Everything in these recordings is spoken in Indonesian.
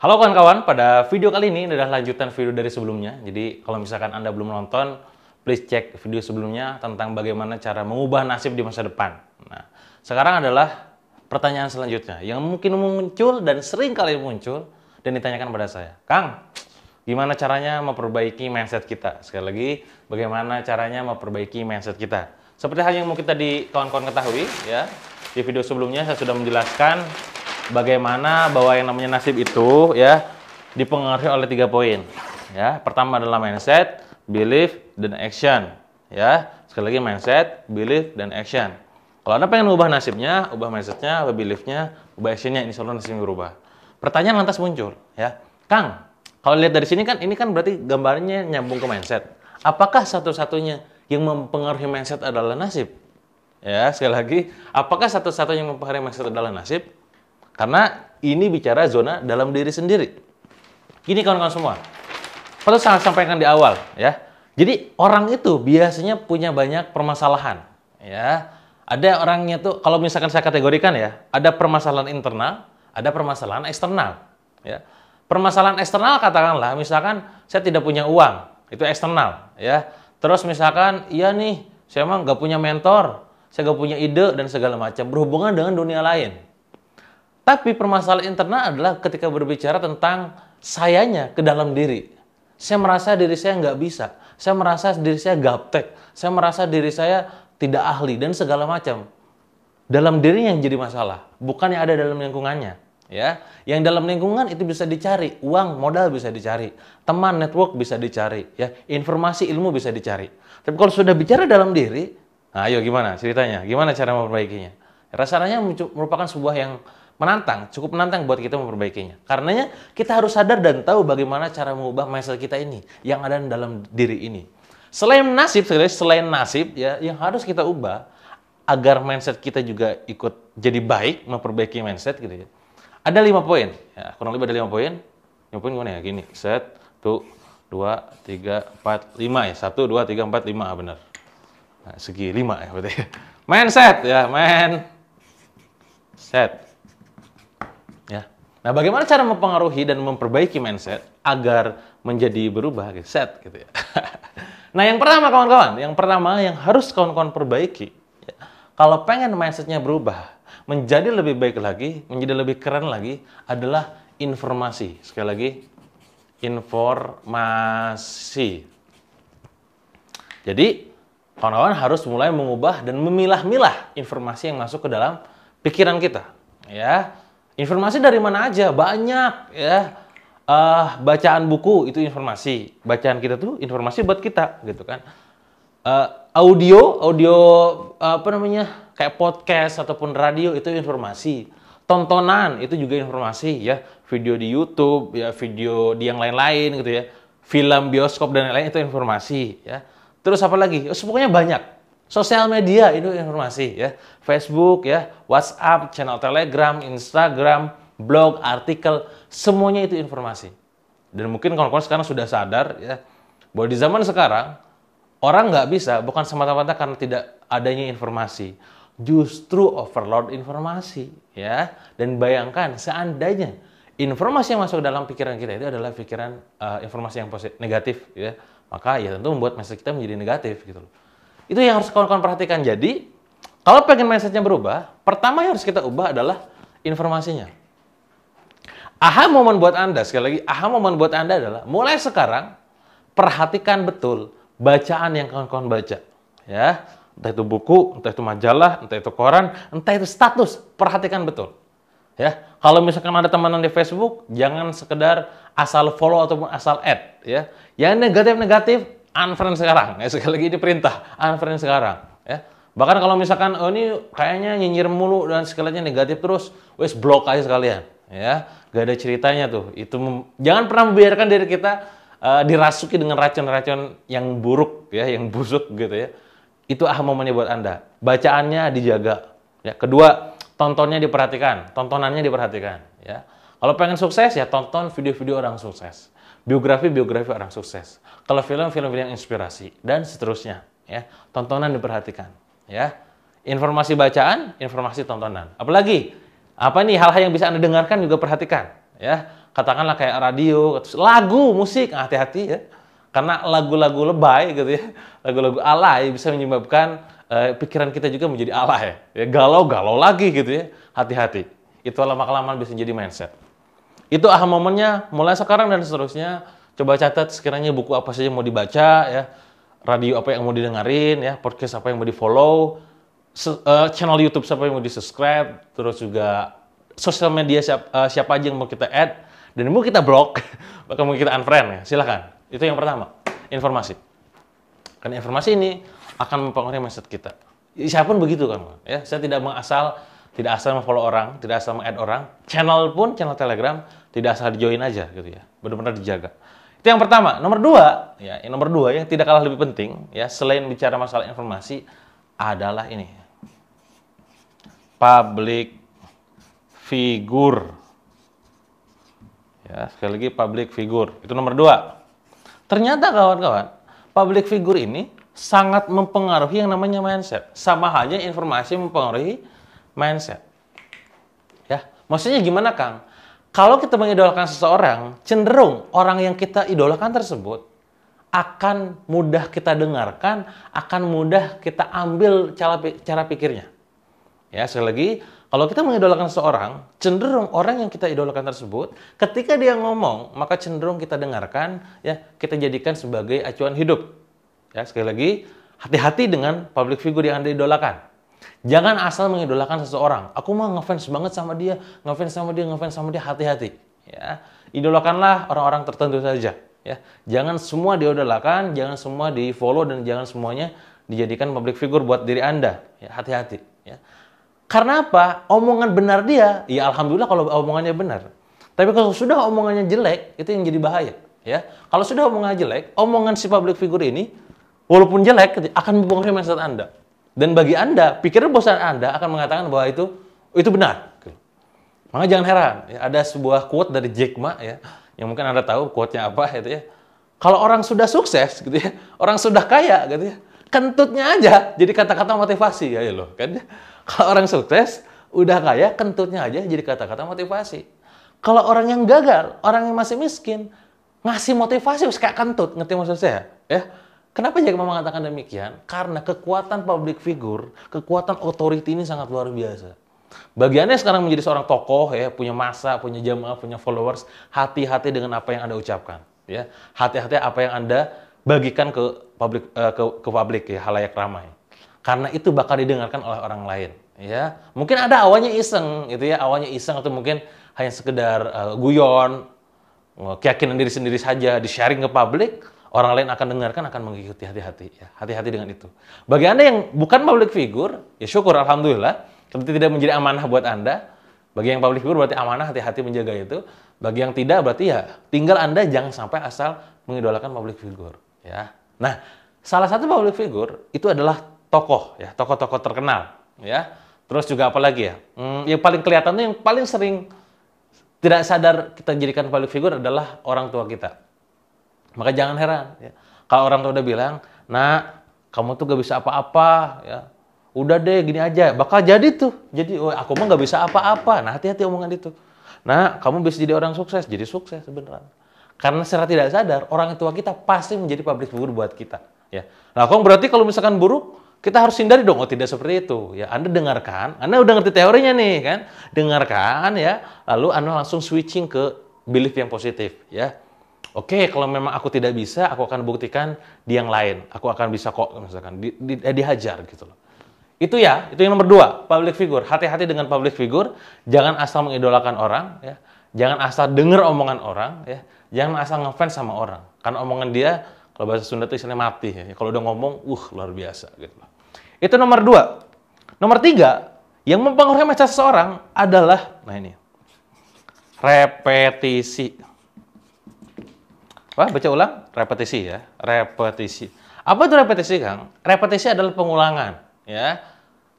Halo kawan-kawan, pada video kali ini adalah lanjutan video dari sebelumnya. Jadi kalau misalkan Anda belum nonton, please cek video sebelumnya tentang bagaimana cara mengubah nasib di masa depan. Nah, sekarang adalah pertanyaan selanjutnya yang mungkin muncul dan sering kali muncul dan ditanyakan pada saya. Kang, gimana caranya memperbaiki mindset kita? Sekali lagi, bagaimana caranya memperbaiki mindset kita? Seperti hal yang mungkin tadi kawan-kawan ketahui, ya, di video sebelumnya saya sudah menjelaskan bagaimana bahwa yang namanya nasib itu ya dipengaruhi oleh 3 poin. Ya, pertama adalah mindset, belief, dan action. Ya, sekali lagi mindset, belief, dan action. Kalau Anda pengen ubah nasibnya, ubah mindsetnya, ubah beliefnya, ubah actionnya, ini selalu nasibnya berubah. Pertanyaan lantas muncul, ya, Kang, kalau lihat dari sini kan, ini kan berarti gambarnya nyambung ke mindset. Apakah satu-satunya yang mempengaruhi mindset adalah nasib? Ya, sekali lagi, apakah satu-satunya yang mempengaruhi mindset adalah nasib? Karena ini bicara zona dalam diri sendiri. Gini kawan-kawan semua, perlu saya sampaikan di awal ya. Jadi orang itu biasanya punya banyak permasalahan. Ya, ada orangnya tuh kalau misalkan saya kategorikan ya, ada permasalahan internal, ada permasalahan eksternal. Ya, permasalahan eksternal katakanlah, misalkan saya tidak punya uang, itu eksternal. Ya, terus misalkan, iya nih, saya emang nggak punya mentor, saya nggak punya ide dan segala macam berhubungan dengan dunia lain. Tapi permasalahan internal adalah ketika berbicara tentang sayanya ke dalam diri. Saya merasa diri saya nggak bisa. Saya merasa diri saya gaptek. Saya merasa diri saya tidak ahli dan segala macam. Dalam dirinya yang jadi masalah, bukan yang ada dalam lingkungannya. Ya, yang dalam lingkungan itu bisa dicari, uang, modal bisa dicari, teman, network bisa dicari, ya, informasi, ilmu bisa dicari. Tapi kalau sudah bicara dalam diri, nah, ayo gimana ceritanya? Gimana cara memperbaikinya? Rasanya merupakan sebuah yang menantang, cukup menantang buat kita memperbaikinya. Karenanya kita harus sadar dan tahu bagaimana cara mengubah mindset kita ini yang ada dalam diri ini. Selain nasib ya, yang harus kita ubah agar mindset kita juga ikut jadi baik, memperbaiki mindset gitu ya. Ada 5 poin. Ya, kurang lebih ada 5 poin. 5 poin gimana ya? Gini, 1, 2, 3, 4, 5 ya. 1, 2, 3, 4, 5 benar. Nah, segi 5 ya berarti. Mindset ya, mindset. Ya. Nah, bagaimana cara mempengaruhi dan memperbaiki mindset agar menjadi berubah, set gitu ya. Nah, yang pertama kawan-kawan, yang harus kawan-kawan perbaiki, ya, kalau pengen mindsetnya berubah, menjadi lebih baik lagi, menjadi lebih keren lagi, adalah informasi. Sekali lagi, informasi. Jadi, kawan-kawan harus mulai mengubah dan memilah-milah informasi yang masuk ke dalam pikiran kita. Ya, informasi dari mana aja? Banyak ya. Bacaan buku itu informasi. Bacaan kita tuh informasi buat kita gitu kan. Audio apa namanya? Kayak podcast ataupun radio itu informasi. Tontonan itu juga informasi ya. Video di YouTube, ya, video di yang lain-lain gitu ya. Film, bioskop dan lain-lain itu informasi ya. Terus apa lagi? Pokoknya banyak. Sosial media itu informasi ya, Facebook ya, WhatsApp, channel Telegram, Instagram, blog, artikel, semuanya itu informasi. Dan mungkin kawan-kawan sekarang sudah sadar ya, bahwa di zaman sekarang orang nggak bisa bukan semata-mata karena tidak adanya informasi, justru overload informasi ya. Dan bayangkan seandainya informasi yang masuk dalam pikiran kita itu adalah pikiran informasi yang negatif ya, maka ya tentu membuat mindset kita menjadi negatif gitu loh. Itu yang harus kawan-kawan perhatikan. Jadi, kalau pengen mindsetnya berubah, pertama yang harus kita ubah adalah informasinya. Aha momen buat Anda, sekali lagi, aha momen buat Anda adalah mulai sekarang, perhatikan betul bacaan yang kawan-kawan baca. Ya, entah itu buku, entah itu majalah, entah itu koran, entah itu status, perhatikan betul. Ya, kalau misalkan ada teman di Facebook, jangan sekedar asal follow ataupun asal add. Ya, yang negatif-negatif, unfriend sekarang. Ya, sekali lagi ini perintah, unfriend sekarang. Ya, bahkan kalau misalkan oh ini kayaknya nyinyir mulu dan sekelilingnya negatif terus, wes blok aja sekalian. Ya, gak ada ceritanya tuh. Itu jangan pernah membiarkan diri kita dirasuki dengan racun-racun yang buruk ya, yang busuk gitu ya. Itu aha momennya buat Anda. Bacaannya dijaga. Ya, kedua, tontonnya diperhatikan, tontonannya diperhatikan. Ya, kalau pengen sukses ya tonton video-video orang sukses. Biografi orang sukses. Kalau film yang inspirasi dan seterusnya, ya. Tontonan diperhatikan, ya. Informasi bacaan, informasi tontonan. Apalagi apa nih hal-hal yang bisa Anda dengarkan juga perhatikan, ya. Katakanlah kayak radio, lagu, musik, hati-hati ya. Karena lagu-lagu lebay gitu ya, lagu-lagu alay bisa menyebabkan pikiran kita juga menjadi alay ya. Galau-galau lagi gitu ya. Hati-hati. Itu lama-kelamaan bisa jadi mindset. Itu aha momennya mulai sekarang dan seterusnya. Coba catat sekiranya buku apa saja mau dibaca ya, radio apa yang mau didengarin ya, podcast apa yang mau di-follow, channel YouTube siapa yang mau di-subscribe, terus juga sosial media siapa aja yang mau kita add dan mau kita block, bahkan mau kita unfriend ya. Silakan. Itu yang pertama, informasi. Karena informasi ini akan mempengaruhi mindset kita. Siapapun begitu kan, ya. Saya tidak asal follow orang, tidak asal meng-add orang. Channel Telegram tidak asal di-join aja gitu ya. Benar-benar dijaga. Itu yang pertama. Nomor dua yang tidak kalah lebih penting ya, selain bicara masalah informasi adalah ini. Public figure. Ya, sekali lagi public figure. Itu nomor dua. Ternyata kawan-kawan, public figure ini sangat mempengaruhi yang namanya mindset. Sama halnya informasi mempengaruhi mindset. Ya, maksudnya gimana, Kang? Kalau kita mengidolakan seseorang, cenderung orang yang kita idolakan tersebut akan mudah kita dengarkan, akan mudah kita ambil cara pikirnya. Ya, sekali lagi, kalau kita mengidolakan seseorang, cenderung orang yang kita idolakan tersebut, ketika dia ngomong, maka cenderung kita dengarkan, ya, kita jadikan sebagai acuan hidup. Ya, sekali lagi, hati-hati dengan public figure yang Anda idolakan. Jangan asal mengidolakan seseorang. Aku mah ngefans banget sama dia, ngefans sama dia, hati-hati. Ya, idolakanlah orang-orang tertentu saja. Ya, jangan semua diidolakan, jangan semua di-follow dan jangan semuanya dijadikan public figure buat diri Anda. Ya, hati-hati. Ya. Karena apa? Omongan benar dia, ya alhamdulillah kalau omongannya benar. Tapi kalau sudah omongannya jelek, itu yang jadi bahaya. Ya, kalau sudah omongannya jelek, omongan si public figure ini, walaupun jelek, akan mempengaruhi mindset Anda. Dan bagi Anda, pikiran bosan Anda akan mengatakan bahwa itu benar. Maka jangan heran, ya, ada sebuah quote dari Jack Ma ya, yang mungkin Anda tahu quote-nya apa gitu ya. Kalau orang sudah sukses gitu ya, orang sudah kaya gitu ya, kentutnya aja jadi kata-kata motivasi ya loh kan. Kalau orang sukses, udah kaya, kentutnya aja jadi kata-kata motivasi. Kalau orang yang gagal, orang yang masih miskin, ngasih motivasi kayak kentut, ngerti maksud saya? Ya. Kenapa Jack Ma mengatakan demikian? Karena kekuatan public figure, kekuatan authority ini sangat luar biasa. Bagiannya sekarang menjadi seorang tokoh, ya, punya massa, punya jamaah, punya followers. Hati-hati dengan apa yang Anda ucapkan, ya. Hati-hati apa yang Anda bagikan ke publik, ya, halayak ramai. Karena itu bakal didengarkan oleh orang lain, ya. Mungkin ada awalnya iseng, gitu ya, atau mungkin hanya sekedar guyon, keyakinan diri sendiri saja, di-sharing ke publik. Orang lain akan dengarkan, akan mengikuti. Hati-hati ya. Hati-hati dengan itu. Bagi Anda yang bukan public figure, ya syukur alhamdulillah, tentu tidak menjadi amanah buat Anda. Bagi yang public figure berarti amanah, hati-hati menjaga itu. Bagi yang tidak berarti ya tinggal Anda jangan sampai asal mengidolakan public figure, ya. Nah, salah satu public figure itu adalah tokoh, ya, tokoh-tokoh terkenal, ya. Terus juga apa lagi ya? Yang paling kelihatan tuh yang paling sering tidak sadar kita jadikan public figure adalah orang tua kita. Maka jangan heran, ya. Kalau orang tua udah bilang, "Nak, kamu tuh gak bisa apa-apa, ya. Udah deh, gini aja." Bakal jadi tuh. Jadi, oh, aku mah gak bisa apa-apa. Nah, hati-hati omongan itu. Nah, kamu bisa jadi orang sukses. Jadi sukses sebenarnya. Karena secara tidak sadar, orang tua kita pasti menjadi public figure buat kita. Ya. Nah, kok berarti kalau misalkan buruk, kita harus hindari dong. Oh, tidak seperti itu. Ya, Anda dengarkan. Anda udah ngerti teorinya nih, kan? Dengarkan, ya. Lalu Anda langsung switching ke belief yang positif, ya. Oke, kalau memang aku tidak bisa, aku akan buktikan di yang lain. Aku akan bisa kok, misalkan dihajar gitu loh. Itu ya, itu yang nomor dua, public figure. Hati-hati dengan public figure. Jangan asal mengidolakan orang, ya. Jangan asal dengar omongan orang, ya. Jangan asal ngefans sama orang. Karena omongan dia, kalau bahasa Sunda itu istilahnya mati. Ya. Kalau udah ngomong, luar biasa gitu loh. Itu nomor dua. Nomor tiga, yang mempengaruhi mindset seseorang adalah, nah ini, repetisi. Wah, baca ulang, repetisi ya, repetisi. Apa itu repetisi, Kang? Repetisi adalah pengulangan, ya.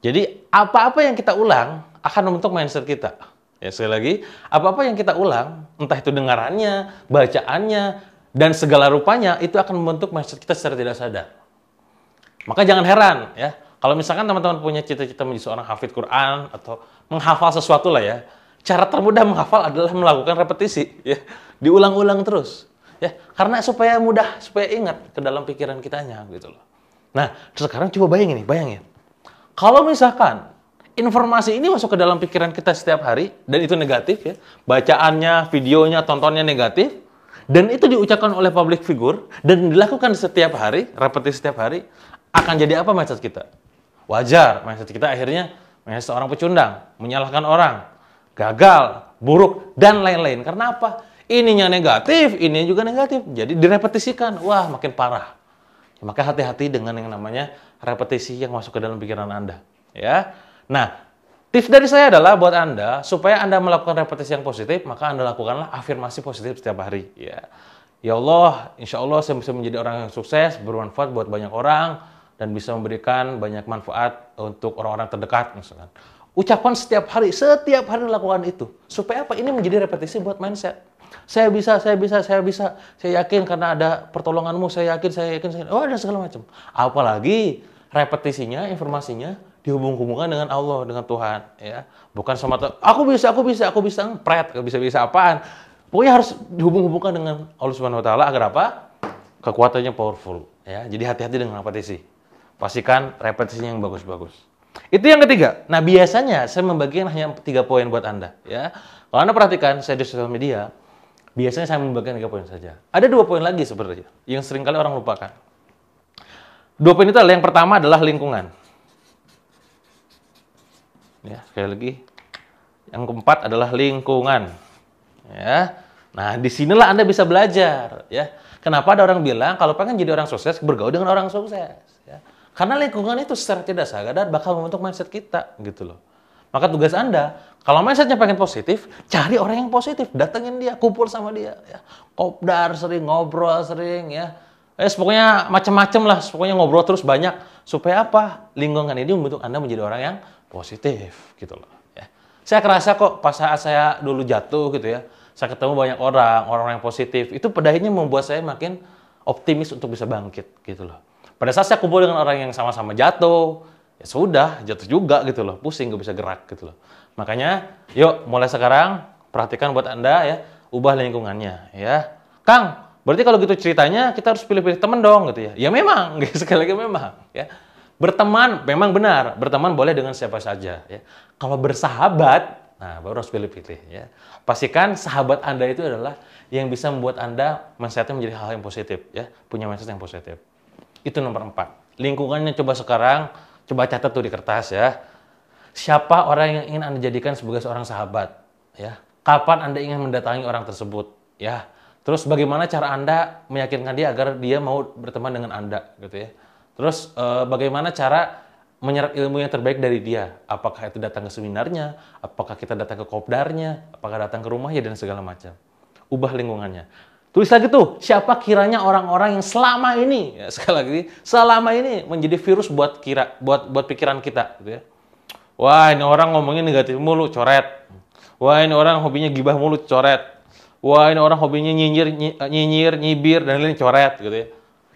Jadi apa-apa yang kita ulang akan membentuk mindset kita. Ya, sekali lagi, apa-apa yang kita ulang, entah itu dengarannya, bacaannya, dan segala rupanya itu akan membentuk mindset kita secara tidak sadar. Maka jangan heran, ya. Kalau misalkan teman-teman punya cita-cita menjadi seorang hafidz Quran atau menghafal sesuatu lah ya, Cara termudah menghafal adalah melakukan repetisi, ya. Diulang-ulang terus, ya. Karena supaya mudah, supaya ingat ke dalam pikiran kitanya, gitu loh. Nah, sekarang coba bayangin. Kalau misalkan informasi ini masuk ke dalam pikiran kita setiap hari, dan itu negatif, ya. Bacaannya, videonya, tontonnya negatif, dan itu diucapkan oleh public figure, dan dilakukan setiap hari, repetisi setiap hari, akan jadi apa mindset kita? Wajar, mindset kita akhirnya mindset seorang pecundang, menyalahkan orang, gagal, buruk, dan lain-lain. Karena apa? Ininya negatif, ini juga negatif. Jadi direpetisikan. Wah, makin parah. Ya, maka hati-hati dengan yang namanya repetisi yang masuk ke dalam pikiran Anda. Ya. Nah, tips dari saya adalah buat Anda, supaya Anda melakukan repetisi yang positif, maka Anda lakukanlah afirmasi positif setiap hari. Ya Allah, insya Allah saya bisa menjadi orang yang sukses, bermanfaat buat banyak orang, dan bisa memberikan banyak manfaat untuk orang-orang terdekat, misalkan. Ucapan setiap hari lakukan itu. Supaya apa? Ini menjadi repetisi buat mindset. Saya bisa. Saya yakin karena ada pertolonganmu, saya yakin. Oh, dan segala macam. Apalagi repetisinya, informasinya dihubung-hubungkan dengan Allah, dengan Tuhan. Ya. Bukan semata, aku bisa, pret, bisa apaan. Pokoknya harus dihubung-hubungkan dengan Allah Subhanahu Wa Taala agar apa? Kekuatannya powerful. Ya. Jadi hati-hati dengan repetisi. Pastikan repetisinya yang bagus-bagus. Itu yang ketiga. Nah, biasanya saya membagikan hanya 3 poin buat Anda. Ya. Kalau Anda perhatikan, saya di sosial media, biasanya saya membagikan 3 poin saja. Ada 2 poin lagi sebenarnya, yang seringkali orang lupakan. 2 poin itu adalah, yang pertama adalah lingkungan. Ya, sekali lagi. Yang keempat adalah lingkungan. Ya. Nah, disinilah Anda bisa belajar. Ya. Kenapa ada orang bilang, kalau pengen jadi orang sukses, bergaul dengan orang sukses. Ya. Karena lingkungan itu secara tidak sadar bakal membentuk mindset kita, gitu loh. Maka tugas Anda, kalau mindsetnya pengen positif, cari orang yang positif, datengin dia, kumpul sama dia, ya. Kopdar sering, ngobrol sering, ya. Pokoknya macam-macam lah, pokoknya ngobrol terus banyak, supaya apa? Lingkungan ini membentuk Anda menjadi orang yang positif, gitu loh. Ya. Saya kerasa kok pas saat saya dulu jatuh, gitu ya, saya ketemu banyak orang yang positif, itu pada akhirnya membuat saya makin optimis untuk bisa bangkit, gitu loh. Pada saat saya kumpul dengan orang yang sama-sama jatuh, ya sudah, jatuh juga gitu loh, pusing, gak bisa gerak gitu loh. Makanya, yuk mulai sekarang perhatikan buat Anda ya, ubah lingkungannya ya. Kang, berarti kalau gitu ceritanya kita harus pilih-pilih teman dong gitu ya. Ya memang, sekali lagi memang ya. Berteman memang benar, berteman boleh dengan siapa saja ya. Kalau bersahabat, nah baru harus pilih-pilih ya. Pastikan sahabat Anda itu adalah yang bisa membuat Anda mindsetnya menjadi hal yang positif ya, punya mindset yang positif. Itu nomor 4. Lingkungannya coba sekarang, coba catat tuh di kertas ya. Siapa orang yang ingin Anda jadikan sebagai seorang sahabat? Ya. Kapan Anda ingin mendatangi orang tersebut? Ya. Terus bagaimana cara Anda meyakinkan dia agar dia mau berteman dengan Anda? Gitu ya. Terus bagaimana cara menyerap ilmu yang terbaik dari dia? Apakah itu datang ke seminarnya? Apakah kita datang ke kopdarnya? Apakah datang ke rumahnya? Dan segala macam. Ubah lingkungannya. Tulis lagi tuh, siapa kiranya orang-orang yang selama ini, ya, sekali lagi, selama ini menjadi virus buat pikiran kita, gitu ya. Wah, ini orang ngomongin negatif mulu, coret. Wah, ini orang hobinya gibah mulu, coret. Wah, ini orang hobinya nyinyir, nyibir, dan lain-lain, coret, gitu ya.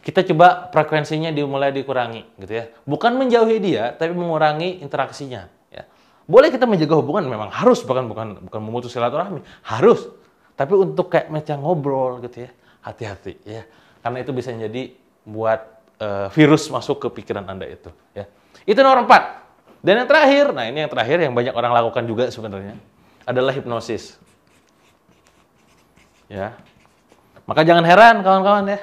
Kita coba frekuensinya dimulai dikurangi, gitu ya. Bukan menjauhi dia, tapi mengurangi interaksinya. Ya. Boleh kita menjaga hubungan, memang harus, bukan memutus silaturahmi, harus. Tapi untuk kayak macam ngobrol gitu ya, hati-hati ya. Karena itu bisa jadi buat virus masuk ke pikiran Anda itu ya. Itu nomor 4. Dan yang terakhir, nah ini yang terakhir yang banyak orang lakukan juga sebenarnya, adalah hipnosis. Ya. Maka jangan heran kawan-kawan ya.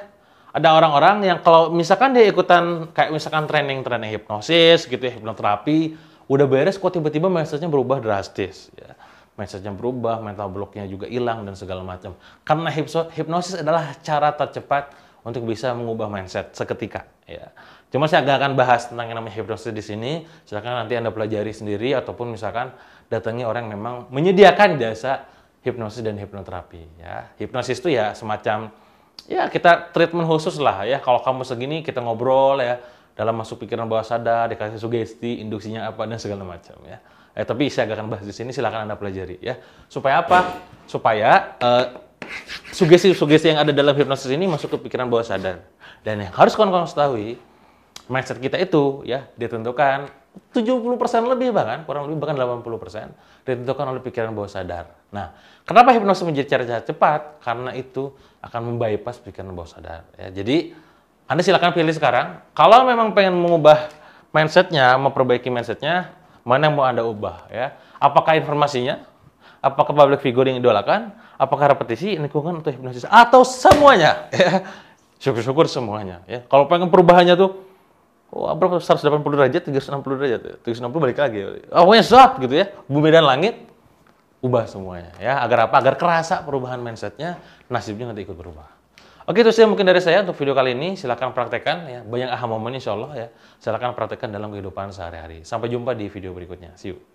Ada orang-orang yang kalau misalkan dia ikutan kayak misalkan training hipnosis gitu ya, hipnoterapi, udah beres kok tiba-tiba mindsetnya berubah drastis ya. Mindsetnya berubah, mental blocknya juga hilang dan segala macam. Karena hipnosis adalah cara tercepat untuk bisa mengubah mindset seketika. Ya. Cuma saya agak akan bahas tentang yang namanya hipnosis di sini. Silakan nanti Anda pelajari sendiri ataupun misalkan datangi orang yang memang menyediakan jasa hipnosis dan hipnoterapi. Ya. Hipnosis itu ya semacam ya kita treatment khusus lah ya. Kalau kamu segini kita ngobrol ya dalam masuk pikiran bawah sadar, dikasih sugesti, induksinya apa dan segala macam ya. Tapi saya akan bahas di sini, silakan Anda pelajari ya. Supaya apa? Supaya sugesti-sugesti yang ada dalam hipnosis ini masuk ke pikiran bawah sadar. Dan yang harus kawan-kawan ketahui, mindset kita itu ya ditentukan 70% lebih bahkan, kurang lebih bahkan 80% ditentukan oleh pikiran bawah sadar. Nah, kenapa hipnosis menjadi cara cepat? Karena itu akan membypass pikiran bawah sadar. Ya, jadi, Anda silakan pilih sekarang. Kalau memang pengen mengubah mindsetnya, memperbaiki mindsetnya, mana yang mau Anda ubah? Ya? Apakah informasinya? Apakah public figure yang idolakan? Apakah repetisi, lingkungan, atau hipnosis? Atau semuanya? Ya. Syukur-syukur semuanya. Ya. Kalau pengen perubahannya tuh, berapa 180 derajat, 360 derajat, 360 balik lagi. Pokoknya shot gitu ya, bumi dan langit, ubah semuanya ya. Agar apa? Agar kerasa perubahan mindsetnya, nasibnya nanti ikut berubah. Oke, itu saja mungkin dari saya untuk video kali ini. Silahkan praktekkan ya, banyak aha momen insya Allah ya. Silahkan praktekkan dalam kehidupan sehari-hari. Sampai jumpa di video berikutnya. See you.